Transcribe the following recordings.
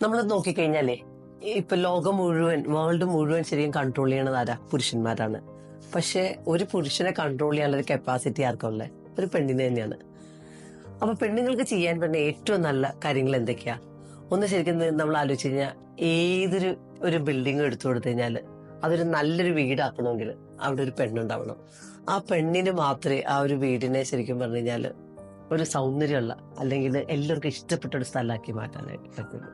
നമ്മൾ നോക്കിക്കഴിഞ്ഞാലേ ഇപ്പൊ ലോകം മുഴുവൻ വേൾഡ് മുഴുവൻ ശരിക്കും കൺട്രോൾ ചെയ്യണത് ആരാ? പുരുഷന്മാരാണ്. പക്ഷെ ഒരു പുരുഷനെ കൺട്രോൾ ചെയ്യാനുള്ള ഒരു കപ്പാസിറ്റി ആർക്കുള്ളത്? ഒരു പെണ്ണിന് തന്നെയാണ്. അപ്പൊ പെണ്ണുങ്ങൾക്ക് ചെയ്യാൻ പറ്റുന്ന ഏറ്റവും നല്ല കാര്യങ്ങൾ എന്തൊക്കെയാ? ഒന്ന് ശരിക്കും നമ്മൾ ആലോചിച്ച് കഴിഞ്ഞാൽ ഒരു ബിൽഡിംഗ് എടുത്തു കൊടുത്തു കഴിഞ്ഞാൽ അതൊരു നല്ലൊരു വീടാക്കണമെങ്കിൽ അവിടെ ഒരു പെണ്ണുണ്ടാവണം. ആ പെണ്ണിന് മാത്രമേ ആ ഒരു വീടിനെ ശരിക്കും പറഞ്ഞു കഴിഞ്ഞാൽ ഒരു സൗന്ദര്യമുള്ള അല്ലെങ്കിൽ എല്ലാവർക്കും ഇഷ്ടപ്പെട്ട ഒരു സ്ഥലമാക്കി മാറ്റാനായിട്ട് പറ്റുള്ളൂ.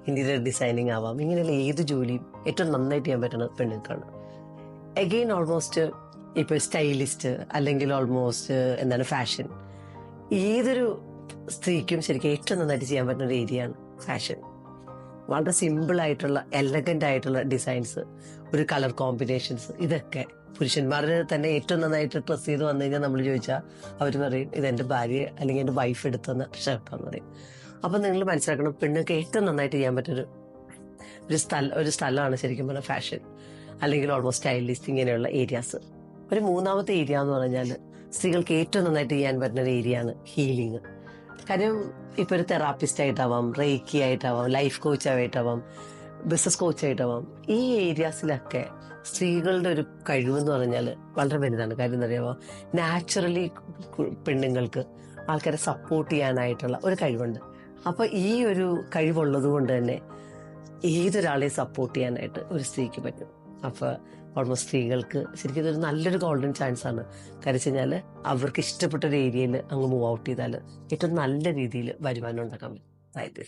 ഇന്റീരിയർ ഡിസൈനിങ് ആവാം, ഇങ്ങനെയുള്ള ഏത് ജോലിയും ഏറ്റവും നന്നായിട്ട് ചെയ്യാൻ പറ്റുന്നത് പെണ്ണുങ്ങൾക്കാണ്. എഗെയിൻ ഓൾമോസ്റ്റ് ഇപ്പൊ സ്റ്റൈലിസ്റ്റ് അല്ലെങ്കിൽ ഓൾമോസ്റ്റ് ഫാഷൻ, ഏതൊരു സ്ത്രീക്കും ശരിക്കും ഏറ്റവും നന്നായിട്ട് ചെയ്യാൻ പറ്റുന്ന ഒരു ഏരിയയാണ് ഫാഷൻ. വളരെ സിമ്പിൾ ആയിട്ടുള്ള എലഗന്റ് ആയിട്ടുള്ള ഡിസൈൻസ്, ഒരു കളർ കോമ്പിനേഷൻസ്, ഇതൊക്കെ പുരുഷന്മാര് തന്നെ ഏറ്റവും നന്നായിട്ട് ഡ്രസ് ചെയ്ത് വന്നു കഴിഞ്ഞാൽ നമ്മൾ ചോദിച്ചാൽ അവർ പറയും ഇത് എൻ്റെ ഭാര്യ അല്ലെങ്കിൽ എൻ്റെ വൈഫ് എടുത്തുന്ന ഷർട്ടാന്ന് പറയും. അപ്പൊ നിങ്ങൾ മനസ്സിലാക്കണം, പെണ്ണുങ്ങൾക്ക് ഏറ്റവും നന്നായിട്ട് ചെയ്യാൻ പറ്റൊരു ഒരു സ്ഥലമാണ് ശരിക്കും പറഞ്ഞാൽ ഫാഷൻ അല്ലെങ്കിൽ ഓൾമോസ്റ്റ് സ്റ്റൈലിസ്റ്റ്, ഇങ്ങനെയുള്ള ഏരിയാസ്. ഒരു മൂന്നാമത്തെ ഏരിയ എന്ന് പറഞ്ഞാൽ സ്ത്രീകൾക്ക് ഏറ്റവും നന്നായിട്ട് ചെയ്യാൻ പറ്റുന്ന ഒരു ഏരിയ ആണ് ഹീലിംഗ്. കാര്യം ഇപ്പൊ ഒരു തെറാപ്പിസ്റ്റ് ആയിട്ടാവാം, റേക്കി ആയിട്ടാവാം, ലൈഫ് കോച്ചായിട്ടാവാം, ബിസിനസ് കോച്ചായിട്ടാവാം, ഈ ഏരിയാസിലൊക്കെ സ്ത്രീകളുടെ ഒരു കഴിവെന്ന് പറഞ്ഞാൽ വളരെ വലുതാണ്. കാര്യം എന്താ പറയുക, നാച്ചുറലി പെണ്ണുങ്ങൾക്ക് ആൾക്കാരെ സപ്പോർട്ട് ചെയ്യാനായിട്ടുള്ള ഒരു കഴിവുണ്ട്. അപ്പൊ ഈ ഒരു കഴിവുള്ളത് കൊണ്ട് തന്നെ ഏതൊരാളെയും സപ്പോർട്ട് ചെയ്യാനായിട്ട് ഒരു സ്ത്രീക്ക് പറ്റും. അപ്പൊ ഓൾമോസ്റ്റ് സ്ത്രീകൾക്ക് ശരിക്കും ഇതൊരു നല്ലൊരു ഗോൾഡൻ ചാൻസ് ആണ്. കാര്യം വെച്ച് കഴിഞ്ഞാൽ അവർക്ക് ഇഷ്ടപ്പെട്ട ഒരു ഏരിയയിൽ അങ്ങ് മൂവ് ഔട്ട് ചെയ്താൽ ഏറ്റവും നല്ല രീതിയിൽ വരുമാനം ഉണ്ടാക്കാൻ പറ്റും.